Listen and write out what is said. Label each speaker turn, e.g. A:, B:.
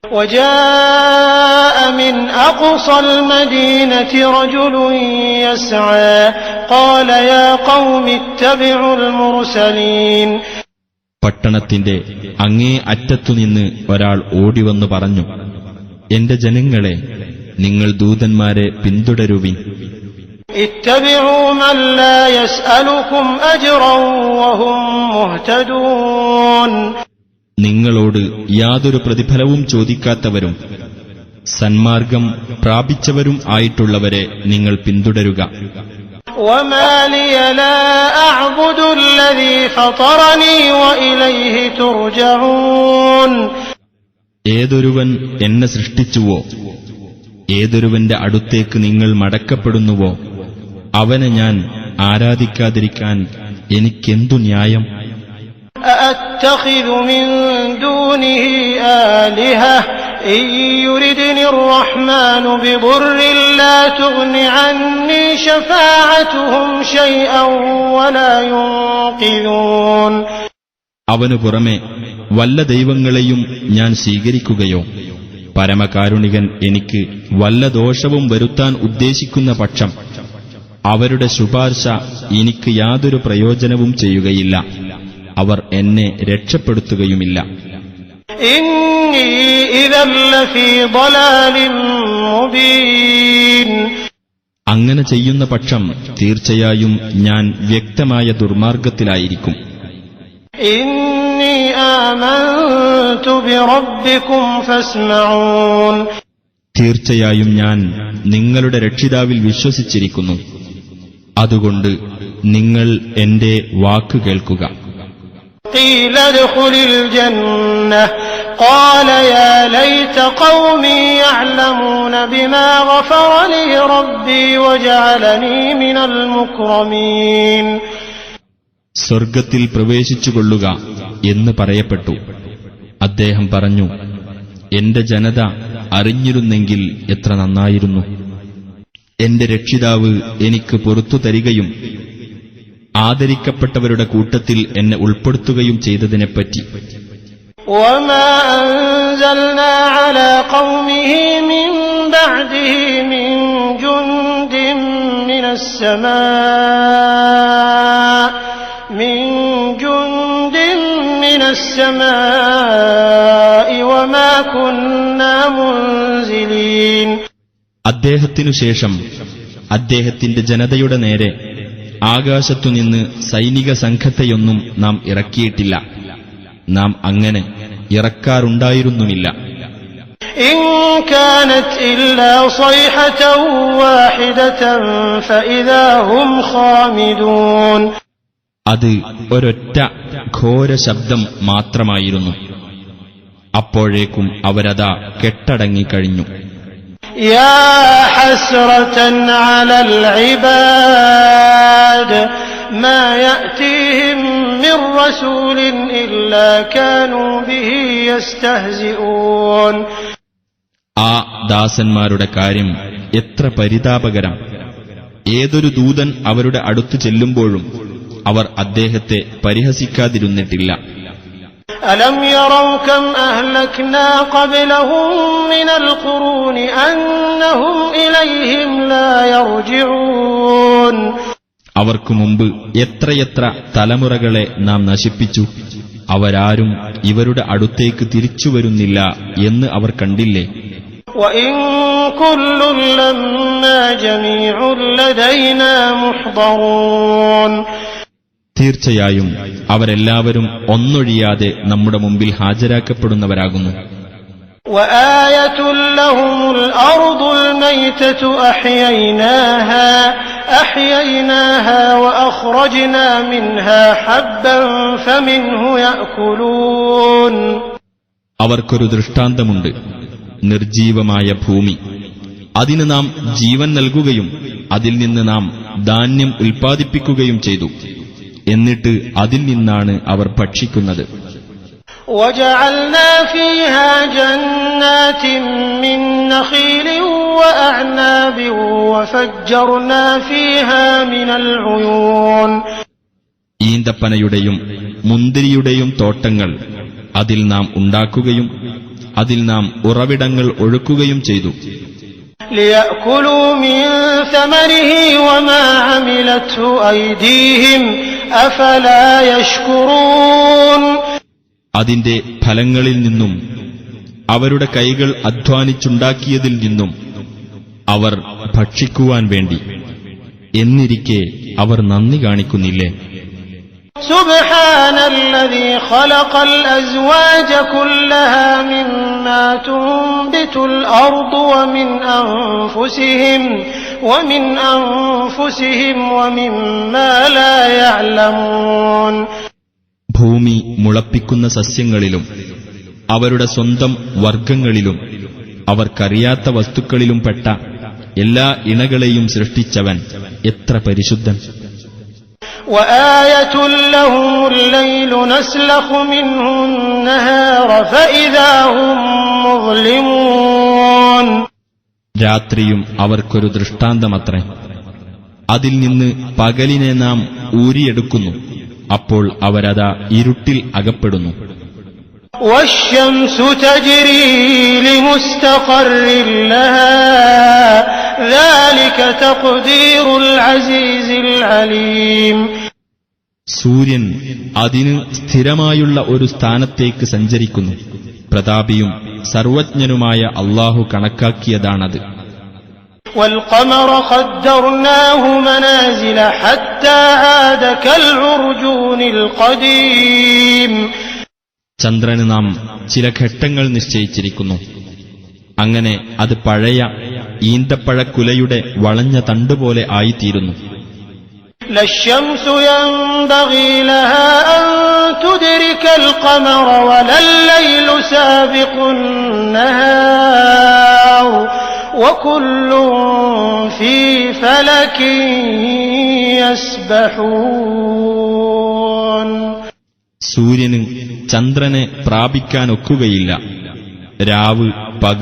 A: وجاء من أقصى المدينة رجل يسعى قال يا قوم اتبعوا المرسلين.
B: പട്ടണത്തിന്റെ അങ്ങേ അറ്റത്തുനിന്ന് ഒരാൾ ഓടിവന്നു പറഞ്ഞു, എന്റെ ജനങ്ങളെ, നിങ്ങൾ ദൂതന്മാരെ പിന്തുടരുവിൻ.
A: اتبعوا من لا يسألكم أجرا وهم مهتدون.
B: നിങ്ങളോട് യാതൊരു പ്രതിഫലവും ചോദിക്കാത്തവരും സന്മാർഗം പ്രാപിച്ചവരും ആയിട്ടുള്ളവരെ നിങ്ങൾ പിന്തുടരുക.
A: وما لي لا أعبد الذي فطرني وإليه ترجعون.
B: ഏതൊരുവൻ എന്നെ സൃഷ്ടിച്ചുവോ, ഏതൊരുവന്റെ അടുത്തേക്ക് നിങ്ങൾ മടക്കപ്പെടുന്നുവോ, അവനെ ഞാൻ ആരാധിക്കാതിരിക്കാൻ എനിക്കെന്തു ന്യായം?
A: أأتخذ من دونه آلهة إن يردني الرحمن بضر لا تغن عني شفاعتهم شيئا ولا ينقذون.
B: അവനു പുറമെ വല്ല ദൈവങ്ങളെയും ഞാൻ സ്വീകരിക്കുകയോ, പരമകാരുണികൻ എനിക്ക് വല്ല ദോഷവും വരുത്താൻ ഉദ്ദേശിക്കുന്ന പക്ഷം അവരുടെ ശുപാർശ എനിക്ക് യാതൊരു പ്രയോജനവും ചെയ്യുകയില്ല, അവർ എന്നെ രക്ഷപ്പെടുത്തുകയുമില്ല.
A: ഇന്നി ഇദൻ ലഫീ ളലാലിൻ മുബീൻ.
B: അങ്ങനെ ചെയ്യുന്ന പക്ഷം തീർച്ചയായും ഞാൻ വ്യക്തമായ ദുർമാർഗത്തിലായിരിക്കും.
A: ഇന്നി ആമൻതു ബിറബ്ബികും ഫസ്മഊൻ.
B: തീർച്ചയായും ഞാൻ നിങ്ങളുടെ രക്ഷിതാവിൽ വിശ്വസിച്ചിരിക്കുന്നു, അതുകൊണ്ട് നിങ്ങൾ എന്റെ വാക്ക് കേൾക്കുക.
A: قيل ادخل الجنة قال يا ليت قومي يعلمون بما غفر لي ربي وجعلني من المكرمين.
B: സ്വർഗത്തിൽ പ്രവേശിച്ചുകൊള്ളുക എന്ന് പറയപ്പെട്ടു. അദ്ദേഹം പറഞ്ഞു, എന്റെ ജനത അറിഞ്ഞിരുന്നെങ്കിൽ എത്ര നന്നായിരുന്നു. എന്റെ രക്ഷിതാവ് എനിക്ക് പുറത്തു തരികയും ആദരിക്കപ്പെട്ടവരുടെ കൂട്ടത്തിൽ എന്നെ ഉൾപ്പെടുത്തുകയും ചെയ്തതിനെപ്പറ്റി.
A: وما أنزلنا على قومه من بعده من جند من السماء وما كنا منزلين.
B: അദ്ദേഹത്തിനു ശേഷം അദ്ദേഹത്തിന്റെ ജനതയുടെ നേരെ ആകാശത്തുനിന്ന് സൈനിക സംഘത്തെയൊന്നും നാം ഇറക്കിയിട്ടില്ല, നാം അങ്ങനെ ഇറക്കാറുണ്ടായിരുന്നുമില്ല.
A: ഇൻ കാനത് ഇല്ലാ സൈഹതൻ വാഹിദതൻ ഫഇദാ ഹും ഖാമിദൂൻ.
B: അത് ഒരൊറ്റ ഘോര ശബ്ദം മാത്രമായിരുന്നു, അപ്പോഴേക്കും അവരതാ കെട്ടടങ്ങിക്കഴിഞ്ഞു.
A: يا حسرة على العباد ما يأتيهم من رسول إلا كانوا به يستهزئون.
B: ആ ദാസന്മാരുടെ കാര്യം എത്ര പരിതാപകരം! ഏതൊരു ദൂതൻ അവരുടെ അടുത്തു ചെല്ലുമ്പോഴും അവർ അദ്ദേഹത്തെ പരിഹസിക്കാതിരുന്നിട്ടില്ല.
A: ألم يروا كم أهلكنا قبلهم من القرون أنهم إليهم لا يرجعون.
B: അവർക്കു മുമ്പ് എത്രയെത്ര തലമുറകളെ നാം നശിപ്പിച്ചു, അവരാരും ഇവരുടെ അടുത്തേക്ക് തിരിച്ചുവരുന്നില്ല എന്ന് അവർ കണ്ടില്ലേ?
A: وإن كل لما جميع لدينا محضرون.
B: തീർച്ചയായും അവരെല്ലാവരും ഒന്നൊഴിയാതെ നമ്മുടെ മുമ്പിൽ ഹാജരാക്കപ്പെടുന്നവരാകുന്നു.
A: وآية لهم الأرض الميتة أحييناها وأخرجنا منها حبا فمنه يأكلون.
B: അവർക്കൊരു ദൃഷ്ടാന്തമുണ്ട്, നിർജീവമായ ഭൂമി. അതിന് നാം ജീവൻ നൽകുകയും അതിൽ നിന്ന് നാം ധാന്യം ഉൽപ്പാദിപ്പിക്കുകയും ചെയ്തു. എന്നിട്ട് അതിൽ നിന്നാണ് അവർ ഭക്ഷിക്കുന്നത്.
A: وجعلنا فيها جنات من نخيل وأعناب وفجرنا فيها من العيون.
B: ഈന്തപ്പനയുടെയും മുന്തിരിയുടെയും തോട്ടങ്ങൾ അതിൽ നാം ഉണ്ടാക്കുകയും അതിൽ നാം ഉറവിടങ്ങൾ ഒഴുക്കുകയും ചെയ്തു.
A: ليأكلوا من ثمره وما عملته أيديهم أفلا يشكرون.
B: അതിന്റെ ഫലങ്ങളിൽ നിന്നും അവരുടെ കൈകൾ അധ്വാനിച്ചുണ്ടാക്കിയതിൽ നിന്നും അവർ ഭക്ഷിക്കുവാൻ വേണ്ടി എന്നിരിക്കെ അവർ നന്ദി കാണിക്കുന്നില്ലേ?
A: سبحان الذي خلق الأزواج كلها مما تنبت الأرض ومن أنفسهم ومما لا يعلمون.
B: ഭൂമി മുളപ്പിക്കുന്ന സസ്യങ്ങളിലും അവരുടെ സ്വന്തം വർഗങ്ങളിലും അവർക്കറിയാത്ത വസ്തുക്കളിലും പെട്ട എല്ലാ ഇണകളെയും സൃഷ്ടിച്ചവൻ എത്ര പരിശുദ്ധൻ.
A: وآية لهم الليل نسلخ منه النهار فإذا هم مظلمون.
B: രാത്രിയും അവർക്കൊരു ദൃഷ്ടാന്തമത്രേ. അതിൽ നിന്ന് പകലിനെ നാം ഊരിയെടുക്കുന്നു. അപ്പോൾ അവരതാ ഇരുട്ടിൽ അകപ്പെടുന്നു.
A: والشمس تجري لمستقر لها ذلك تقدير العزيز العليم.
B: സൂര്യൻ അതിന് സ്ഥിരമായുള്ള ഒരു സ്ഥാനത്തേക്ക് സഞ്ചരിക്കുന്നു. പ്രതാപിയും സർവജ്ഞനുമായ അല്ലാഹു കണക്കാക്കിയതാണത്.
A: والقمر قدرناه منازل حتى عاد كالعرجون القديم.
B: ചന്ദ്രന് നാം ചില ഘട്ടങ്ങൾ നിശ്ചയിച്ചിരിക്കുന്നു. അങ്ങനെ അത് പഴയ ഈന്തപ്പഴക്കുലയുടെ വളഞ്ഞ തണ്ടുപോലെ ആയിത്തീരുന്നു.
A: للشمس ينبغي لها أن تدرك القمر ولا الليل سابق النهار وكل في فلك يسبحون.
B: സൂര്യന് ചന്ദ്രനെ പ്രാപിക്കാനൊക്കുകയില്ല. രാവ്